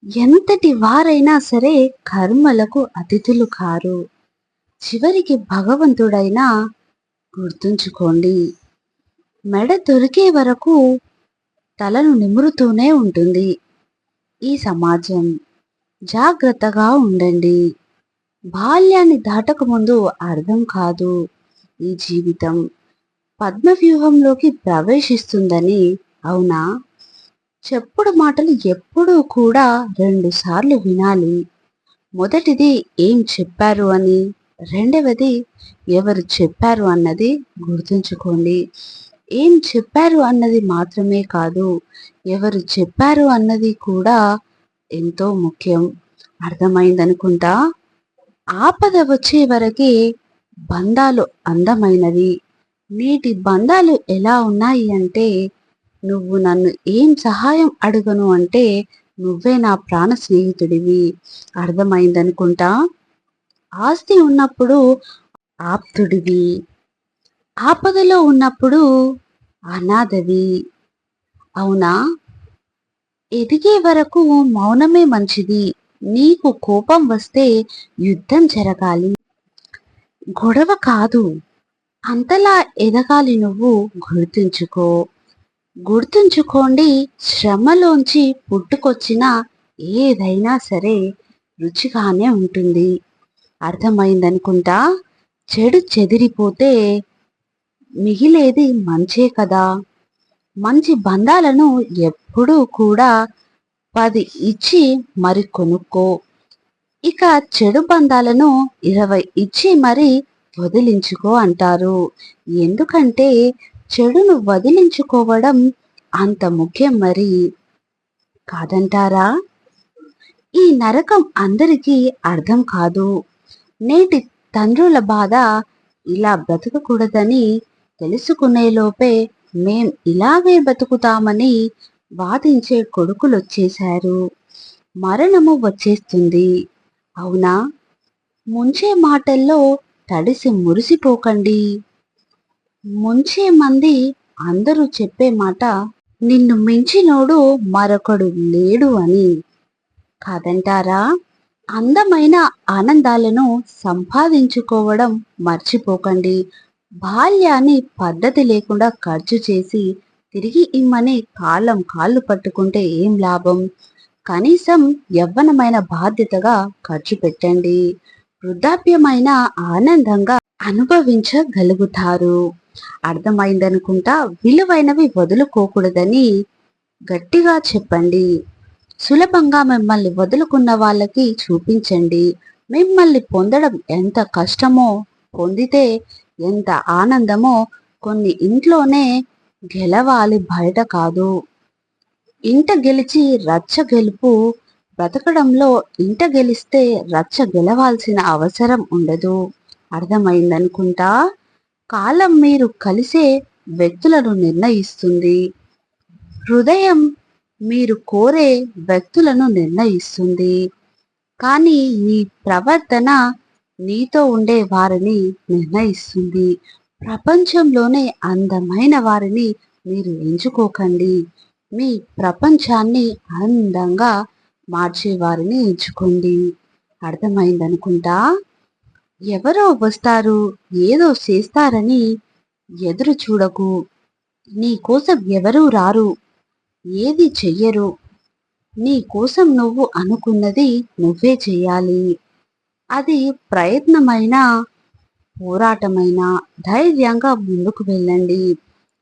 ఎంతటి వారైనా సరే కర్మలకు అతిథులు కారు. చివరికి భగవంతుడైనా గుర్తుంచుకోండి. మెడ దొరికే వరకు తలను నిమురుతూనే ఉంటుంది ఈ సమాజం. జాగ్రత్తగా ఉండండి. బాల్యాన్ని దాటకముందు అర్థం కాదు ఈ జీవితం. పద్మవ్యూహంలోకి ప్రవేశిస్తుందని. అవునా? చెప్పుడు మాటలు ఎప్పుడూ కూడా 2 సార్లు వినాలి. మొదటిది ఏం చెప్పారు అని, రెండవది ఎవరు చెప్పారు అన్నది గుర్తుంచుకోండి. ఏం చెప్పారు అన్నది మాత్రమే కాదు, ఎవరు చెప్పారు అన్నది కూడా ఎంతో ముఖ్యం. అర్థమైందనుకుంటా. ఆపద వచ్చే వరకే బంధాలు అందమైనవి. నేటి బంధాలు ఎలా ఉన్నాయి అంటే, నువ్వు నన్ను ఏం సహాయం అడగను అంటే నువ్వే నా ప్రాణ స్నేహితుడివి. అర్థమైందనుకుంటా. ఆస్తి ఉన్నప్పుడు ఆప్తుడివి, ఆపదలో ఉన్నప్పుడు అనాథవి. అవునా? ఎదిగే వరకు మౌనమే మంచిది. నీకు కోపం వస్తే యుద్ధం జరగాలి, గొడవ కాదు. అంతలా ఎదగాలి నువ్వు. గుర్తుంచుకో. గుర్తుంచుకోండి, శ్రమలోంచి పుట్టుకొచ్చిన ఏదైనా సరే రుచిగానే ఉంటుంది. అర్థమైందనుకుంటా. చెడు చెదిరిపోతే మిగిలేది మంచే కదా. మంచి బంధాలను ఎప్పుడూ కూడా 10 ఇచ్చి మరి కొనుక్కో. ఇక చెడు బంధాలను 20 ఇచ్చి మరి వదిలించుకో అంటారు. ఎందుకంటే చెడును వదిలించుకోవడం అంత ముఖ్యం మరి. కాదంటారా? ఈ నరకం అందరికీ అర్థం కాదు. నేటి తండ్రుల బాధ ఇలా బ్రతకకూడదని తెలుసుకునేలోపే మేం ఇలాగే బతుకుతామని వాదించే కొడుకులొచ్చేశారు. మరణము వచ్చేస్తుంది. అవునా? ముంచే మాటల్లో తడిసి మురిసిపోకండి. ముంచే మంది అందరూ చెప్పే మాట నిన్ను మించినోడు మరొకడు లేడు అని. కాదంటారా? అందమైన ఆనందాలను సంపాదించుకోవడం మర్చిపోకండి. బాల్యాన్ని పద్ధతి లేకుండా ఖర్చు చేసి తిరిగి ఇమ్మని కాళ్ళు పట్టుకుంటే ఏం లాభం? కనీసం యవ్వనమైన బాధ్యతగా ఖర్చు పెట్టండి. వృద్ధాప్యమైన ఆనందంగా అనుభవించగలుగుతారు. అర్థమైందనుకుంటా. విలువైనవి వదులుకోకూడదని గట్టిగా చెప్పండి. సులభంగా మిమ్మల్ని వదులుకున్న వాళ్ళకి చూపించండి. మిమ్మల్ని పొందడం ఎంత కష్టమో, పొందితే ఎంత ఆనందమో. కొన్ని ఇంట్లోనే గెలవాలి, బయట కాదు. ఇంట గెలిచి రచ్చ గెలుపు. బ్రతకడంలో ఇంట గెలిస్తే రచ్చ గెలవాల్సిన అవసరం ఉండదు. అర్థమైందనుకుంటా. కాలం మీరు కలిసే వ్యక్తులను నిర్ణయిస్తుంది. హృదయం మీరు కోరే వ్యక్తులను నిర్ణయిస్తుంది. కానీ నీ ప్రవర్తన నీతో ఉండే వారిని నిర్ణయిస్తుంది. ప్రపంచంలోనే అందమైన వారిని మీరు ఎంచుకోకండి. మీ ప్రపంచాన్ని అందంగా మార్చే వారిని ఎంచుకోండి. అర్థమైందనుకుంటా. ఎవరో వస్తారు, ఏదో చేస్తారని ఎదురు చూడకు. నీ కోసం ఎవరూ రారు, ఏది చెయ్యరు. నీ కోసం నువ్వు అనుకున్నది నువ్వే చెయ్యాలి. అది ప్రయత్నమైనా, పోరాటమైనా ధైర్యంగా ముందుకు వెళ్ళండి.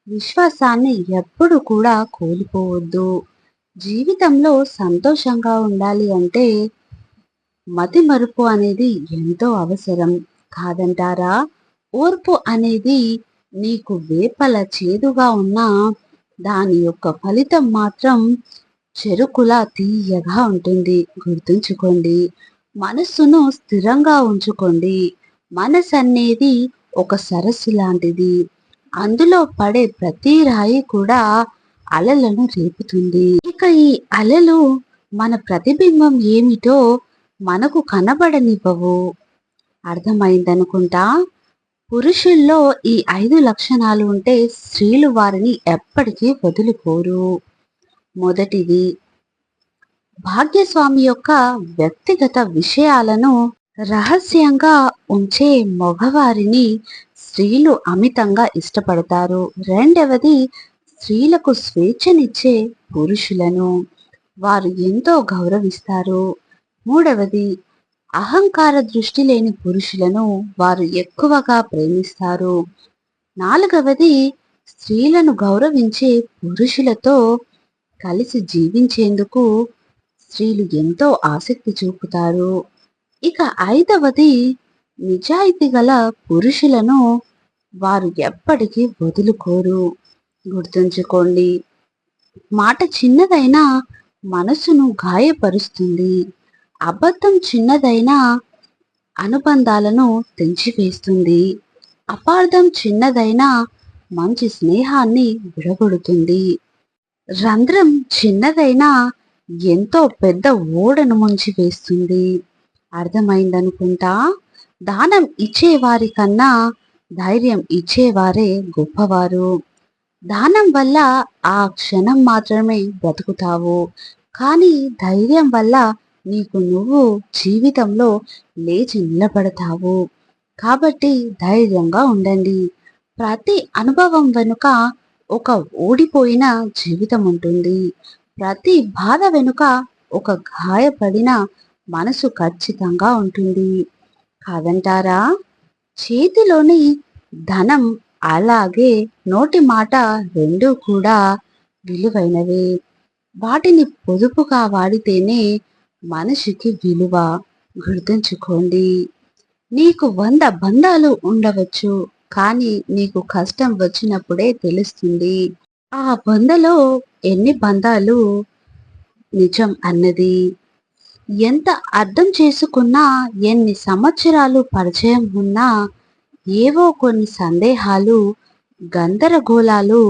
విశ్వాసాన్ని ఎప్పుడు కూడా కోల్పోవద్దు. జీవితంలో సంతోషంగా ఉండాలి అంటే మతిమరుపు అనేది ఎంతో అవసరం. కాదంటారా? ఓర్పు అనేది నీకు వేపల చేదుగా ఉన్నా దాని యొక్క ఫలితం మాత్రం చెరుకులా తీయగా ఉంటుంది. గుర్తుంచుకోండి. మనస్సును స్థిరంగా ఉంచుకోండి. మనసు అనేది ఒక సరస్సు లాంటిది. అందులో పడే ప్రతి రాయి కూడా అలలను రేపుతుంది. ఇక ఈ అలలు మన ప్రతిబింబం ఏమిటో మనకు కనబడనివ్వవు. అర్థమైందనుకుంటా. పురుషుల్లో ఈ 5 లక్షణాలు ఉంటే స్త్రీలు వారిని ఎప్పటికీ వదులుకోరు. మొదటిది భాగ్యస్వామి యొక్క వ్యక్తిగత విషయాలను రహస్యంగా ఉంచే మగవారిని స్త్రీలు అమితంగా ఇష్టపడతారు. రెండవది, స్త్రీలకు స్వేచ్ఛనిచ్చే పురుషులను వారు ఎంతో గౌరవిస్తారు. మూడవది, అహంకార దృష్టి లేని పురుషులను వారు ఎక్కువగా ప్రేమిస్తారు. నాలుగవది, స్త్రీలను గౌరవించే పురుషులతో కలిసి జీవించేందుకు స్త్రీలు ఎంతో ఆసక్తి చూపుతారు. ఇక ఐదవది, నిజాయితీ గల పురుషులను వారు ఎప్పటికీ వదులుకోరు. గుర్తుంచుకోండి, మాట చిన్నదైనా మనసును గాయపరుస్తుంది. అబద్ధం చిన్నదైనా అనుబంధాలను తెంచివేస్తుంది. అపార్థం చిన్నదైనా మంచి స్నేహాన్ని విడగొడుతుంది. రంధ్రం చిన్నదైనా ఎంతో పెద్ద ఓడను ముంచి వేస్తుంది. అర్థమైందనుకుంటా. దానం ఇచ్చేవారి కన్నా ధైర్యం ఇచ్చేవారే గొప్పవారు. దానం వల్ల ఆ క్షణం మాత్రమే బ్రతుకుతావు, కానీ ధైర్యం వల్ల నీకు నువ్వు జీవితంలో లేచి నిలబడతావు. కాబట్టి ధైర్యంగా ఉండండి. ప్రతి అనుభవం వెనుక ఒక ఓడిపోయిన జీవితం ఉంటుంది. ప్రతి బాధ వెనుక ఒక గాయపడిన మనసు ఖచ్చితంగా ఉంటుంది. కాదంటారా? చేతిలోని ధనం అలాగే నోటి మాట రెండూ కూడా విలువైనవే. వాటిని పొదుపుగా వాడితేనే మనిషికి విలువ. గుర్తుంచుకోండి, నీకు 100 బంధాలు ఉండవచ్చు, కానీ నీకు కష్టం వచ్చినప్పుడే తెలుస్తుంది ఆ 100లో ఎన్ని బంధాలు నిజం అన్నది. ఎంత అర్థం చేసుకున్నా, ఎన్ని సంవత్సరాలు పరిచయం ఉన్నా, ఏవో కొన్ని సందేహాలు, గందరగోళాలు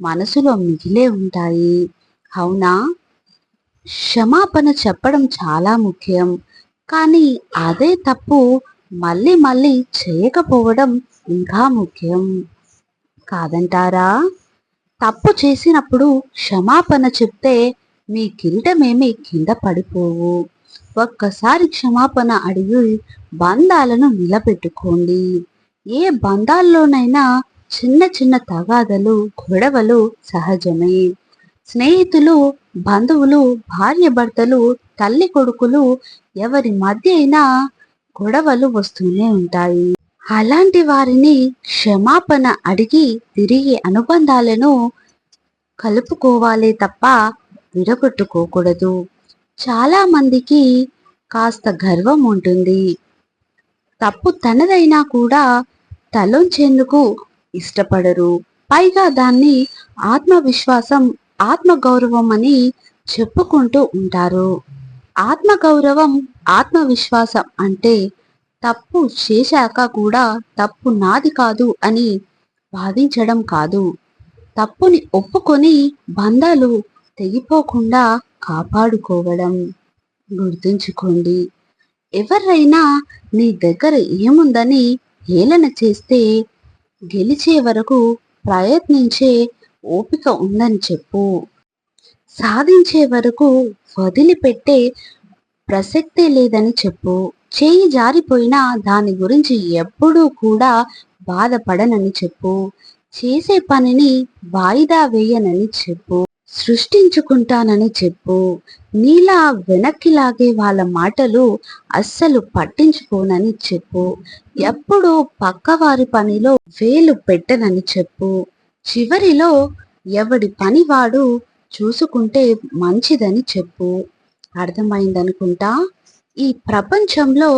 మనసులో మిగిలే ఉంటాయి. అవునా? క్షమాపణ చెప్పడం చాలా ముఖ్యం, కానీ అదే తప్పు మళ్ళీ మళ్ళీ చేయకపోవడం ఇంకా ముఖ్యం. కాదంటారా? తప్పు చేసినప్పుడు క్షమాపణ చెప్తే మీ కిరీటమేమి కింద పడిపోవు. ఒక్కసారి క్షమాపణ అడిగి బంధాలను నిలబెట్టుకోండి. ఏ బంధాల్లోనైనా చిన్న చిన్న తగాదలు, గొడవలు సహజమే. స్నేహితులు, బంధువులు, భార్య భర్తలు, తల్లి కొడుకులు, ఎవరి మధ్య అయినా గొడవలు వస్తూనే ఉంటాయి. అలాంటి వారిని క్షమాపణ అడిగి తిరిగి అనుబంధాలను కలుపుకోవాలే తప్ప విడగొట్టుకోకూడదు. చాలా మందికి కాస్త గర్వం ఉంటుంది. తప్పు తనదైనా కూడా తలొంచేందుకు ఇష్టపడరు. పైగా దాన్ని ఆత్మవిశ్వాసం, ఆత్మగౌరవం అని చెప్పుకుంటూ ఉంటారు. ఆత్మగౌరవం, ఆత్మవిశ్వాసం అంటే తప్పు చేశాక కూడా తప్పు నాది కాదు అని భావించడం కాదు. తప్పుని ఒప్పుకొని బంధాలు తెగిపోకుండా కాపాడుకోవడం. గుర్తుంచుకోండి, ఎవరైనా నీ దగ్గర ఏముందని హేళన చేస్తే గెలిచే వరకు ప్రయత్నించే ఓపిక ఉందని చెప్పు. సాధించే వరకు వదిలిపెట్టే ప్రసక్తే లేదని చెప్పు. చేయి జారిపోయినా దాని గురించి ఎప్పుడూ కూడా బాధపడనని చెప్పు. చేసే పనిని వాయిదా వేయనని చెప్పు. సృష్టించుకుంటానని చెప్పు. నీలా వెనక్కి లాగే వాళ్ళ మాటలు అస్సలు పట్టించుకోనని చెప్పు. ఎప్పుడూ పక్కవారి పనిలో వేలు పెట్టనని చెప్పు. చివరిలో ఎవడి పని వాడు చూసుకుంటే మంచిదని చెప్పు. అర్థమైందనుకుంటా. ఈ ప్రపంచంలో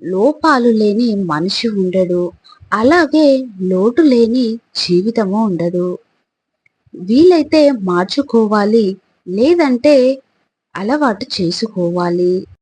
లోపాలు లేని మనిషి ఉండడు, అలాగే లోటు లేని జీవితము ఉండదు. వీలైతే మార్చుకోవాలి, లేదంటే అలవాటు చేసుకోవాలి.